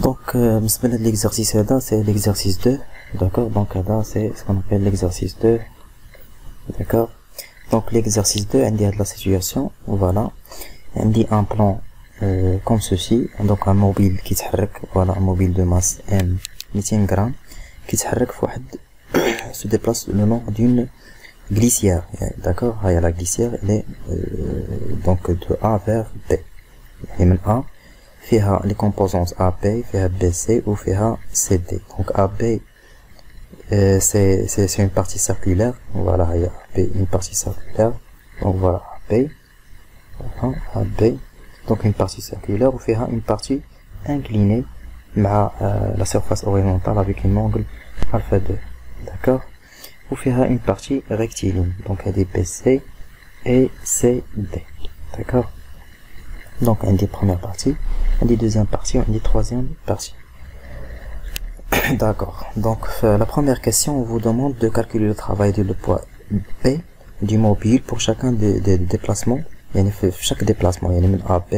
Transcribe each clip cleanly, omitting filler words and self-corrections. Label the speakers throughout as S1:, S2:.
S1: Donc, l'exercice là, c'est l'exercice 2, d'accord. Donc là, c'est ce qu'on appelle l'exercice 2, d'accord. Donc l'exercice 2, on dit de la situation, voilà. On dit un plan comme ceci, donc un mobile qui voilà, un mobile de masse M 200 grammes qui se déplace le long d'une glissière, d'accord. Il y a la glissière, elle est donc de A vers B. Et maintenant, فيها les composantes AB, فيها BC ou فيها CD. Donc AB, c'est une partie circulaire. Voilà, il y a AB, une partie circulaire. Donc voilà, AB, voilà, AB. Donc une partie circulaire ou فيها une partie inclinée مع la surface horizontale avec un angle alpha 2. D'accord. Ou فيها une partie rectiligne. Donc il y a des BC et CD. D'accord. Donc on dit première partie, on dit deuxième partie, on dit troisième partie. D'accord. Donc la première question, on vous demande de calculer le travail de le poids P du mobile pour chacun des déplacements. Il y a chaque déplacement, il y a une AB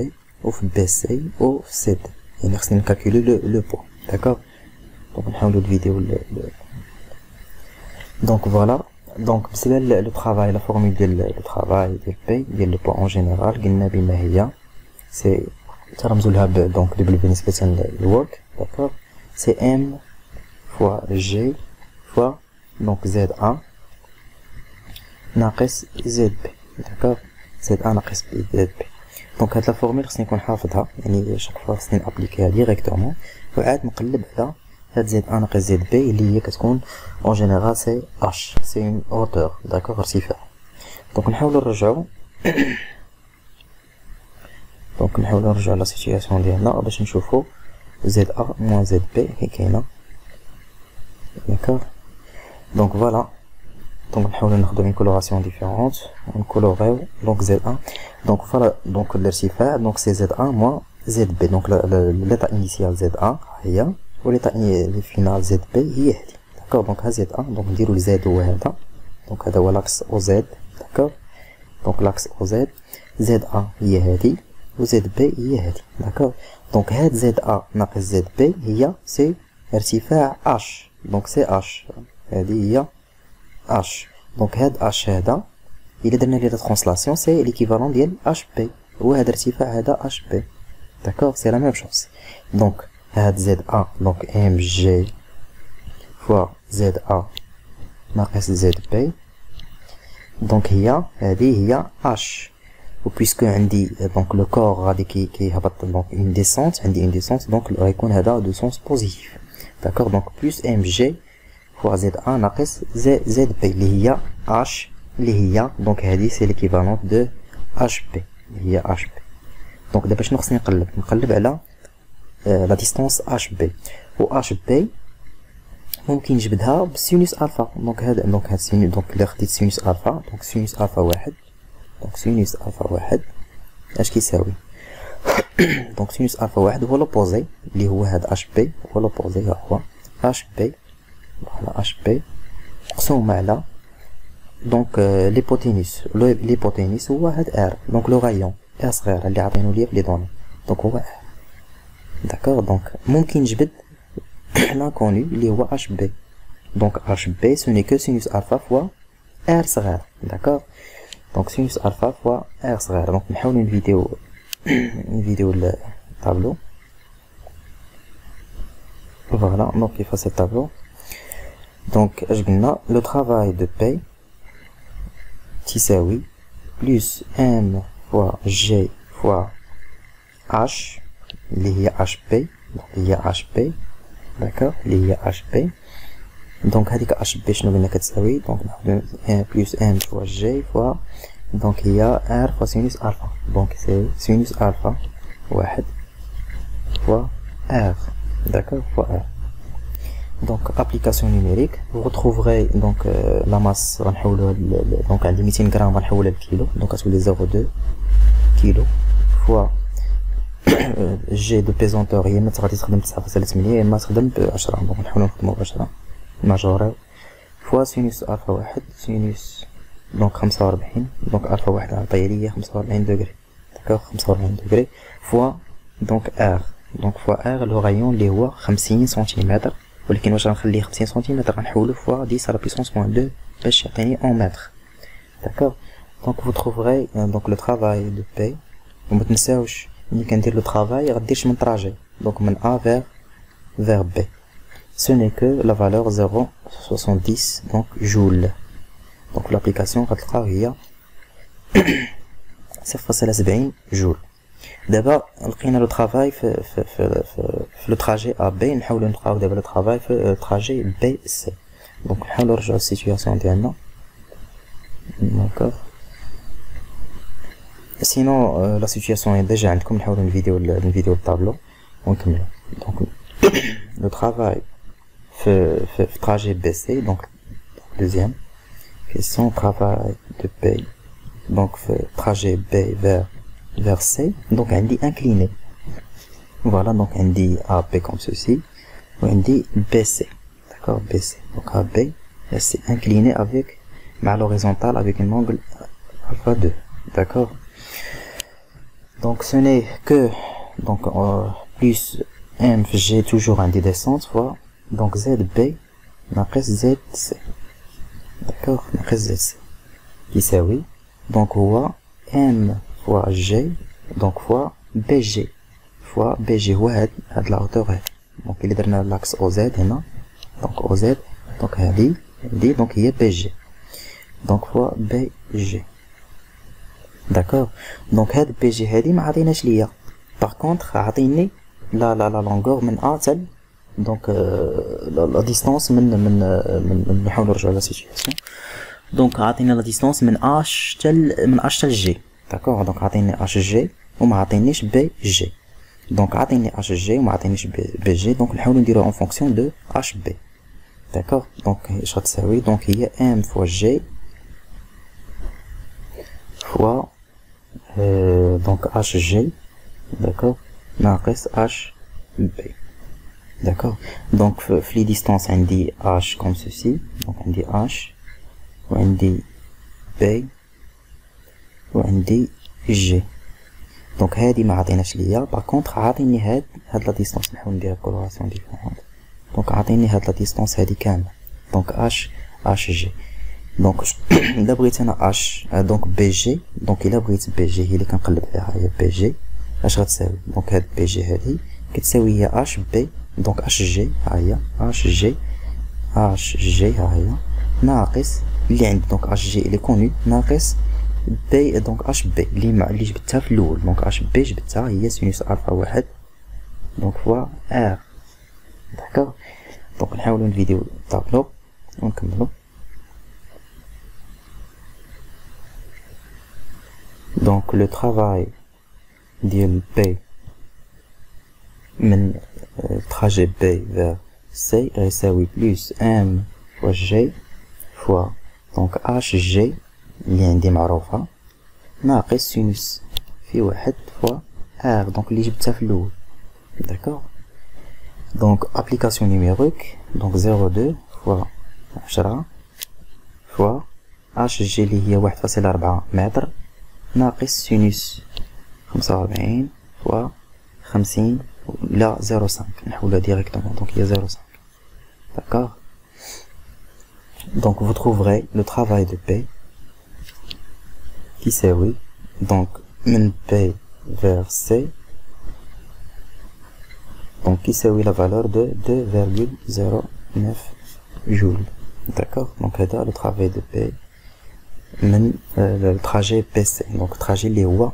S1: ou BC ou CD. Il y a calculer le poids. D'accord. Donc on a une vidéo. Donc voilà. Donc c'est le travail, la formule de le travail de P, de le poids en général. C'est donc W بالنسبة work, d'accord. C'est M fois G fois donc ZA ناقص ZB, d'accord. ZA ناقص ZB. donc هاد la formule خصني نكون حافظها, يعني chaque fois خصني نابليكيها directement وعاد نقلب على هاد ZA ناقص ZB اللي هي كتكون en général c'est H, c'est une hauteur, d'accord, ارتفاع. donc نحاولوا نرجعوا دونك نحاولو نرجعو لا سيتوياسيون ديالنا باش نشوفو زد ا موان زد بي هي كاينه, داكوغ. دونك فوالا, دونك نحاولو ناخدو اون كولوراسيون ديفيرونت ونكولوريو دونك زد ا. دونك فوالا, دونك الارتفاع دونك سي زد ا موان زد بي. دونك ليطا انيسيال زد ا هي وليطا فينال زد بي هي هادي, داكوغ. دونك ها زد ا, دونك نديرو الزد هو هذا, دونك هذا هو لاكس او زد, داكوغ. دونك لاكس او زد, زد ا هي هادي و زد بي هي هادي, داكوغ. دونك هاد زد ا ناقص زد بي هي سي ارتفاع اش, دونك سي اش, هادي هي اش. دونك هاد اش هذا الا درنا ليه ترانسلاسيون سي ليكيفالون ديال اش بي, هو هاد ارتفاع هذا اش بي, داكوغ. سي لا ميم شوز. دونك هاد زد ا دونك ام جي فوا زد ا ناقص زد بي, دونك هي هادي هي اش. وبويسكو عندي دونك لو كور غادي كيهبط دونك اون ديسونت, عندي اون ديسونت, دونك غيكون هذا دو سونس بوزيتيف, داكوغ. دونك بلس ام جي فوا زد ا ناقص زد بي اللي هي اش, اللي هي دونك هذه سي ليكيفالون دو اش بي اللي هي اش بي. دونك دابا شنو خصني نقلب على لا ديستونس اش بي, و اش بي ممكن نجبدها بسينوس الفا. دونك هذا دونك هاد سينوس, دونك الا خديت سينوس الفا, دونك سينوس الفا واحد, دونك سينوس الفا واحد اش كيساوي؟ دونك سينوس الفا واحد هو لوبوزي اللي هو هاد اش بي, هو لوبوزي هو اش بي, فوالا اش بي مقسوم على دونك ليبوتينوس هو هاد ار, دونك لو غايون ار صغير اللي عطينو ليا في لي دوني, دونك هو ار, داكوغ. دونك ممكن نجبد لانكوني اللي هو اش بي, دونك اش بي سو ني كو سينوس الفا فوا ار صغير, داكوغ. دونك سينوس الفا فوا ار صغير. دونك نحاولو نفيديو الطابلو, فوالا. دونك كيفاش الطابلو, دونك اش قلنا لو طرافاي دو بي تساوي بلس ام فوا جي فوا اش اللي هي اش بي, اللي هي اش بي, داكوغ, اللي هي اش بي. دونك هذيك اش بي شنو قلنا كتساوي؟ دونك ناخدو بلس ام فوا جي فوا دونك هي ار فوا سينوس الفا, دونك سي سينوس الفا واحد فوا ار, داكوغ, فوا ار. دونك ابليكاسيون نيميريك, vous retrouverez donc la masse غنحولوها دونك عندي 200 غرام غنحولها لكيلو, دونك غتولي 0.2 كيلو فوا جي دو بيزونتور هي ما غادي تخدم 9.8 يا اما تخدم ب 10, دونك نحاولو نخدمو ب 10 ماجوريو فوا سينوس الفا واحد سينوس دونك 45, دونك الفا واحد عطيه ليا 45 دوغري, داكوغ, 45 دوغري فوا دونك ار, دونك فوا ار لو رايون اللي هو 50 سنتيمتر، ولكن واش غنخليه 50 سنتيمتر غنحولو فوا 10 على بيسونس موان 2 باش يعطيني en متر. داكوغ دونك vous trouverez donc le travail de P. وما تنساوش ملي كندير لو travail غديرش من تراجي، دونك من A vers B. Ce n'est que la valeur 0,70 donc joule. Donc l'application غتلقاو هي 0.70 جول. دابا لقينا لو طرافاي في لو تراجي ا بي، نحاولوا نلقاو دابا لو طرافاي في تراجي بي سي. دونك نحاولوا نرجعوا للسيتوياسيون ديالنا. داكوغ سينو لا سيتوياسيون هي ديجا عندكم، نحاولوا نفيديو الطابلو ونكملوا. دونك لو طرافاي في تراجي بي سي. دونك دوزيام كيسيون travail de P donc trajet B vers C, donc on dit incliné. Voilà, donc on dit AB comme ceci, on dit BC, d'accord, BC. Donc AB c'est incliné avec à l'horizontale avec un angle alpha 2, d'accord. Donc ce n'est que donc plus MG toujours un descente fois donc ZB ناقص ZC. d'accord ناقص ZC يساوي donc هو M fois G donc fois BG fois BG هو هاد لا hauteur هادي. donc إلا درنا لاكس OZ هنا donc OZ donc هادي donc هي BG donc fois BG. d'accord donc هاد BG هادي ما عطيناش ليا، par contre عطيني لا longueur من A تل donc la distance من نحاول نرجعوا لا سيتوياسيون. دونك عطينا لا ديستونس من اش تل جي. داكوغ دونك عطيني اش جي وما عطينيش بي جي. دونك عطيني اش جي وما عطينيش بي جي، دونك نحاولو نديرو اون فونكسيون دو اش بي. داكوغ دونك اش غتساوي دونك هي ام فوا جي فوا دونك اش جي داكوغ ناقص اش بي. داكوغ دونك في لي ديستونس عندي اش كوم سوسي، دونك عندي اش وعندي بي وعندي جي. دونك هادي ما عطيناش ليا، باغ كونطخ عاطيني هاد لا ديستونس. نحاول ندير كولوراسيون ديفيرونت. دونك عاطيني هاد لا ديستونس هادي كامله، دونك اش جي. دونك الا بغيت انا اش دونك بي جي، دونك الا بغيت بي جي هي اللي كنقلب عليها هي بي جي، اش غتساوي دونك هاد بي جي هادي كتساوي هي اش بي دونك اش جي ها هي اش جي ها هي ناقص اللي عندي دونك اش جي اللي كوني ناقص بي دونك اش بي اللي جبتها في الاول، دونك اش بي جبتها هي سينوس الفا واحد دونك فوا ار. داكوغ دونك نحاولو نفيديو الطابلو ونكملو. دونك لو طرافاي ديال بي من trajet B vers C يساوي بلس M fois G fois donc HG اللي عندي معروفة ناقص سينوس في واحد fois R donc اللي جبتها في الأول. داكوغ donc application numérique donc 0,2 fois 10 fois HG اللي هي 1.4 متر ناقص سينوس 45 fois 50 لا 0,5 نحولها ديريكتومون دونك هي 0,5. d'accord donc vous trouverez le travail de P qui s'éoui donc من P vers C donc qui s'éoui la valeur de 2,09 joules. d'accord donc هذا le travail de P من le trajet PC donc trajet اللي هو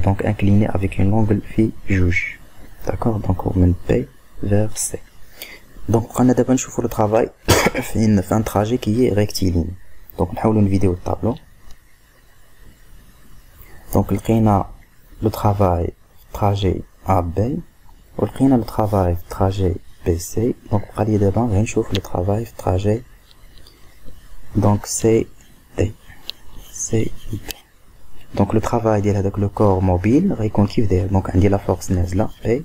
S1: donc incliné avec un angle في جوج. d'accord donc من B vers C. donc قلنا دابا نشوفو لو طرافاي في ان تراجي كي ريكتيلين. دونك نحاولو نفيديو الطابلو. دونك لقينا لو طرافاي تراجي ا بي ولقينا لو طرافاي في تراجي بي سي. دونك بقى لي دابا غير نشوف لو طرافاي في تراجي دونك سي دي بي. دونك لو طرافاي ديال هذاك لو كور موبيل غيكون كيف داير. دونك عندي لا فورس نازله بي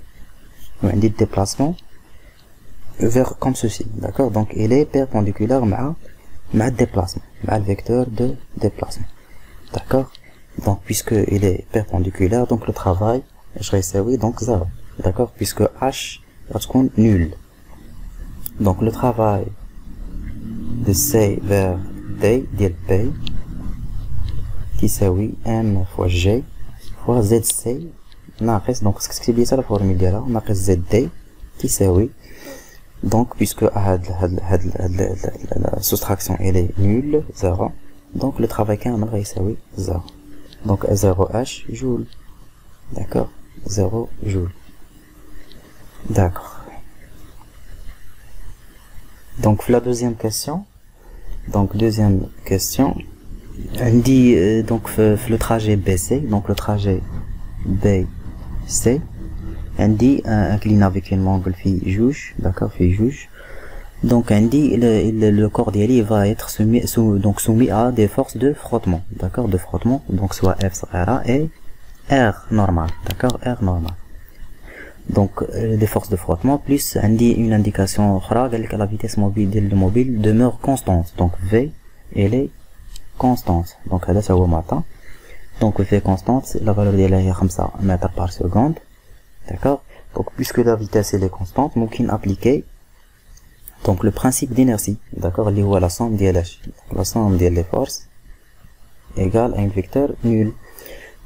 S1: وعندي الديبلاسمون vers comme ceci. d'accord donc il est perpendiculaire مع le déplacement مع le vecteur de déplacement. d'accord donc puisque il est perpendiculaire donc le travail je vais essayer donc 0. d'accord, puisque H va être nul. Donc le travail de C vers D ديال P كيساوي M fois G fois ZC ناقص donc سكتبي حتى لا فورمول ديالها ناقص ZD كيساوي donc puisque la soustraction elle est nulle 0 donc le travail كامل غيساوي 0 donc 0H joule, d'accord, 0 joule, d'accord. Donc la deuxième question, elle dit donc le trajet BC, donc le trajet BC, elle dit incliné avec une angle fi juge, d'accord, fi juge. Donc elle dit le corps d'Eli va être soumis à des forces de frottement, d'accord, de frottement, donc soit F صغيرة et R normal, d'accord, R normal. Donc des forces de frottement plus elle dit une indication أخرى قال لك la vitesse mobile du mobile demeure constante, donc V elle est constante, donc هذا هو معطى. donc V constante la valeur ديالها هي 5 mètres par seconde, d'accord. donc puisque la vitesse elle est constante ممكن appliquer donc le principe d'inertie, d'accord, اللي هو la somme ديال la somme ديال les forces égale à un vecteur nul.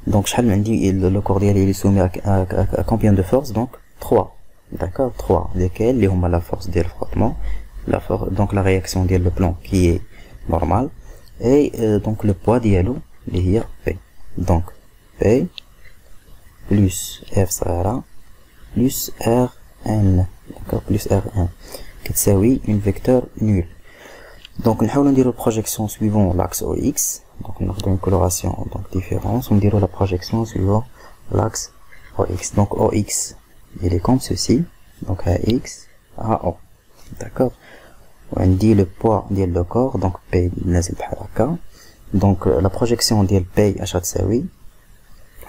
S1: donc شحال عندي le corps ديالي il est soumis à combien de forces, donc 3, d'accord, 3 lesquelles اللي هما la force ديال frottement, la force donc la réaction ديال le plan qui est normal et donc le poids ديالو اللي هي P. donc P plus F صغيرة plus Rn, d'accord, plus Rn كتساوي une vecteur nul. donc نحاولو نديرو projection suivant l'axe OX, donc ناخدو une coloration donc différence ونديرو la projection suivant l'axe OX. donc OX il est comme ceci, donc AX AO, d'accord. on dit le poids ديال le corps, donc P نازل بحال هكا. donc la projection ديال P اش غتساوي,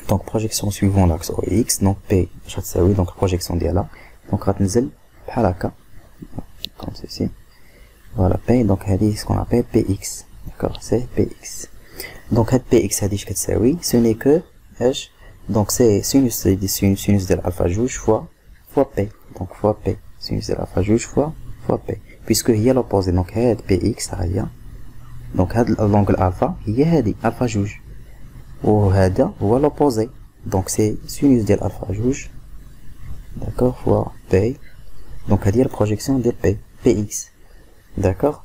S1: donc projection suivant l'axe OX, donc P اش غتساوي, donc projection ديالها donc غتنزل بحال هكا comme ceci, voilà P. donc هذه ce qu'on appelle PX, d'accord, c'est PX. donc هاد PX هذه اش كتساوي, ce n'est que اش, donc c'est sinus ديال alpha جوج fois P, donc fois P, sinus ديال alpha جوج fois P, puisque هي l'opposé. donc هاد PX ها هي, donc هاد l'angle alpha هي هادي alpha جوج وهذا هو l'opposé, donc c'est sinus ديال alpha جوج, d'accord, fois P. donc هذه هي البروجيكسيون ديال PX, d'accord.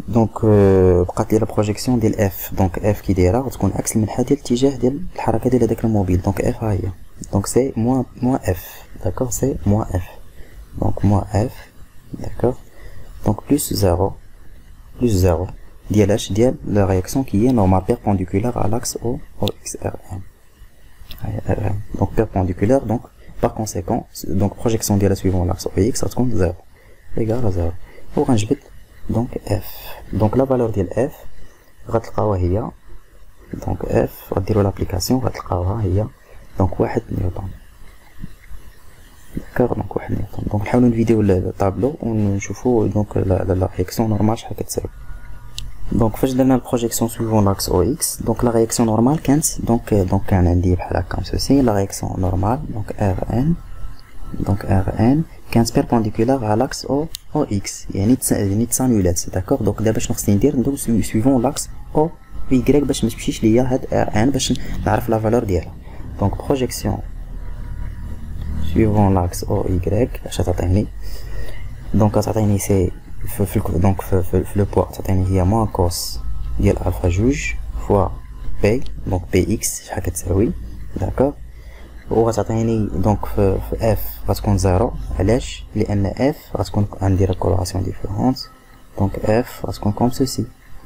S1: donc بقات لي لا بروجيكسيون ديال F, donc F كي دايره غتكون عكس المنحى ديال الاتجاه ديال الحركه ديال هذاك الموبيل, donc F ها هي, donc c'est moins F, d'accord, c'est moins F, donc moins F, d'accord. donc plus 0 ديال اش, ديال la réaction qui est normale perpendiculaire à l'axe OXRN, donc perpendiculaire, donc par conséquent donc projection ديالها suivant l'axe OX غتكون 0 égale à 0 وغنجبد donc F. donc la valeur ديال F غتلقاوها هي, donc F غديروا لابليكاسيون غتلقاوها هي donc 1 نيوتن, d'accord, donc 1 نيوتن. donc نحاولوا نفيديو الطابلو ونشوفوا donc la réaction normale شحال كتساوي. donc فاش درنا البروجيكسيون suivant l'axe OX, donc la réaction normale كانت donc كان عندي بحال هكا comme ceci, la réaction normale donc Rn كانت perpendiculaire à l'axe OX, يعني تسانولات, d'accord. donc دابا شنو خصني ندير, ندوز suivant l'axe OY باش ما تمشيش ليا هاد Rn باش نعرف لا فالور ديالها. donc projection suivant l'axe OY اش تعطيني, donc تعطيني سي donc في le poids تعطيني هي moins cos ديال alpha جوج fois P, donc PX شحال كتساوي, d'accord. وغتعطيني donc في F غتكون 0, علاش, لان F غتكون غندير كولاسيون ديفيرونت, donc F غتكون comme ceci,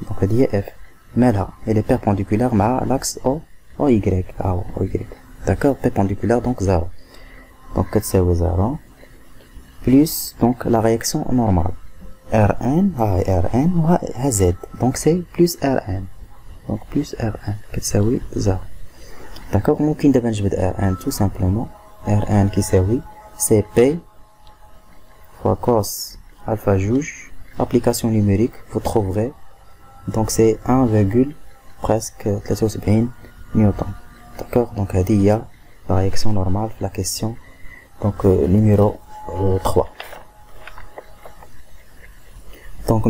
S1: donc هادي هي F مالها elle est perpendiculaire مع l'axe OY, OY, d'accord, perpendiculaire donc 0, donc كتساوي 0 plus donc la réaction normale Rn Rn وها Z, donc c'est plus Rn, donc plus Rn كتساوي 0, d'accord. ممكن دابا نجبد Rn tout simplement, Rn كيساوي CP fois cos alpha جوج, application numérique vous trouverez, donc c'est 1, presque 73 newton, d'accord. donc هذه هي la réaction normale في la question Donc numéro 3. Donc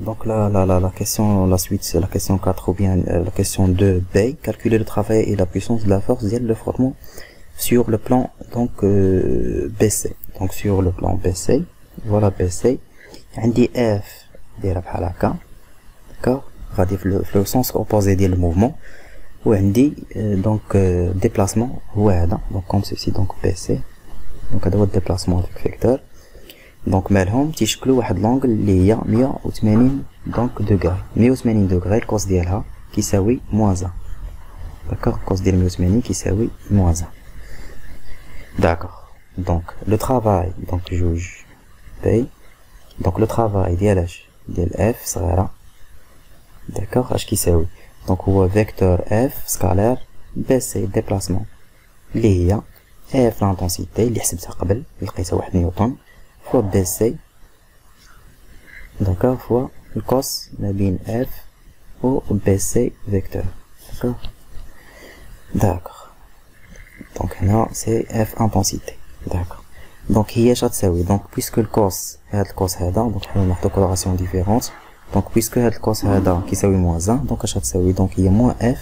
S1: donc la question, la suite, c'est la question 4 ou bien la question 2b. Calculer le travail et la puissance de la force ديال le frottement sur le plan donc BC. Donc sur le plan BC, voilà BC. عندي F دايره بحال هكا. D'accord, غادي في le sens opposé ديال le mouvement. وعندي donc déplacement هو هذا. Donc comme ceci, donc BC. Donc هذا هو الديبلاسمون ديال الفيكتور. دونك مالهم تيشكلوا واحد لونغل اللي هي 180 دونك دوغري. 180 دوغري الكوس ديالها كيساوي موان 1. داكوغ، الكوس ديال 180 كيساوي موان 1. داكوغ، دونك لو ترافاي دونك جوج بي. دونك لو ترافاي ديال اش؟ ديال اف صغيره. داكوغ، اش كيساوي؟ دونك هو فيكتور اف سكالير بي سي ديبلاسمون اللي هي اف لانتونسيتي اللي حسبتها قبل لقيتها 1 نيوتن fois BC, d'accord, fois le cos ما بين F و BC vecteur, d'accord, d'accord. Donc هنا c'est F intensité, d'accord. Donc هي اش غتساوي؟ donc puisque le cos هاد الكوس هذا، donc حنا ناخدو coloration différente. donc puisque هاد الكوس هذا كيساوي موان 1، donc اش غتساوي؟ donc هي موان F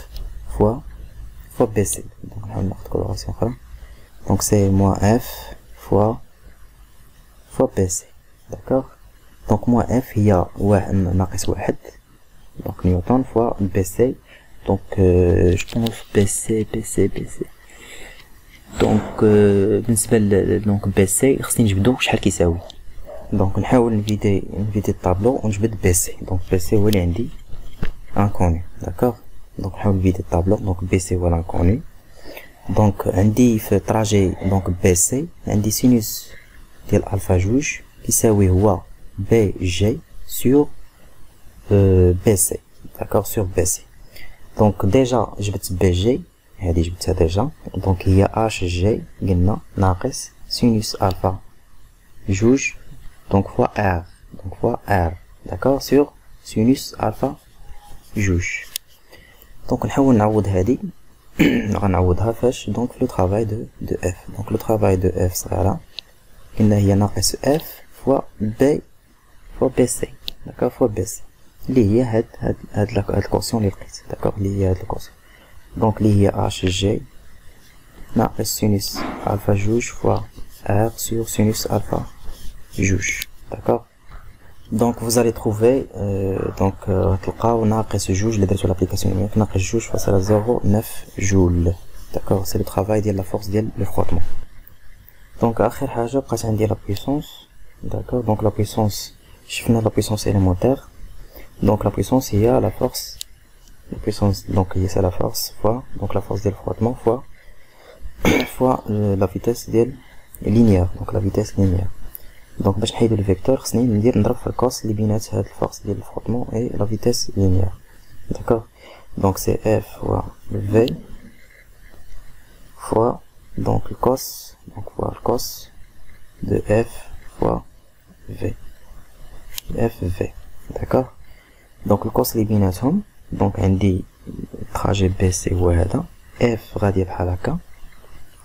S1: fois BC. donc نحاول ناخد coloration أخرى. donc c'est موان F fois BC, d'accord. donc moins F هي ناقص 1 donc نيوتن fois BC. donc je pense BC. donc بالنسبة donc BC خصني نجبدو شحال كيساوي. donc نحاول نفيدي الطابلو ونجبد BC. donc BC هو اللي عندي انكوني، d'accord. donc نحاول نفيدي الطابلو. donc BC هو الانكوني. donc عندي في تراجي donc BC عندي سينوس ديال الفا جوج كيساوي هو بي جي سور بي سي، داكوغ، سور بي سي. دونك ديجا جبت بي جي، هادي جبتها ديجا. دونك هي اش جي قلنا ناقص سينوس الفا جوج دونك فوا ار، دونك فوا ار، داكوغ، سور سينوس الفا جوج. دونك نحاول نعوض هادي. غنعوضها فاش؟ دونك في لو ترافاي دو اف. دونك لو ترافاي دو اف صغيره قلنا هي ناقص اف فوا بي سي، داكوغ، فوا بي سي اللي هي هاد الكوسيون اللي لقيت، داكوغ، اللي هي هاد الكوسيون. دونك اللي هي اش جي ناقص سينوس الفا جوج فوا ار سور سينوس الفا جوج، داكوغ. دونك vous allez trouver دونك تلقاو ناقص جوج اللي درتو لابليكاسيون نيميريك، ناقص جوج فاصلة 0.9 جول، داكوغ. سي لو ترافاي ديال لا فورس ديال لو فروتمون. دونك اخر حاجه بقات عندي لا بويسونس، داكوغ. دونك لا بويسونس شفنا لا بويسونس élémentaire. دونك لا بويسونس هي لا فورس، لا بويسونس دونك هي سي لا فورس فوا دونك لا فورس ديال الفروتمون فوا لا فيتيس ديال لينيير، دونك لا فيتيس لينيير. دونك باش نحيدو الفيكتور خصني نضرب في الكوس اللي بينات هاد الفورس ديال الفروتمون اي لا فيتيس لينيير، داكوغ. دونك سي اف فوا في فوا donc le cos, donc voir le cos de f fois v, f, d'accord. donc le cos اللي بيناتهم donc عندي trajet BC هو هذا، f غادي بحال هكا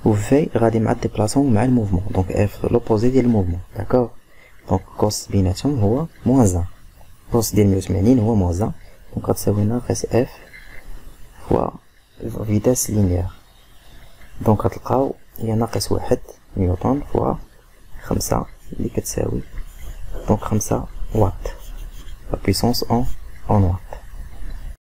S1: و v غادي مع الديبلاسمون مع الموفمون، donc f لوبوزي ديال الموفمون، d'accord. donc cos بيناتهم هو موان 1، cos ديال 180 هو موان 1، donc غتساوي ناقص f فوا فيتاس لينيير. دونك غتلقاو هي ناقص 1 نيوتن فوا 5 اللي كتساوي دونك 5 واط، لا بويسونس اون واط.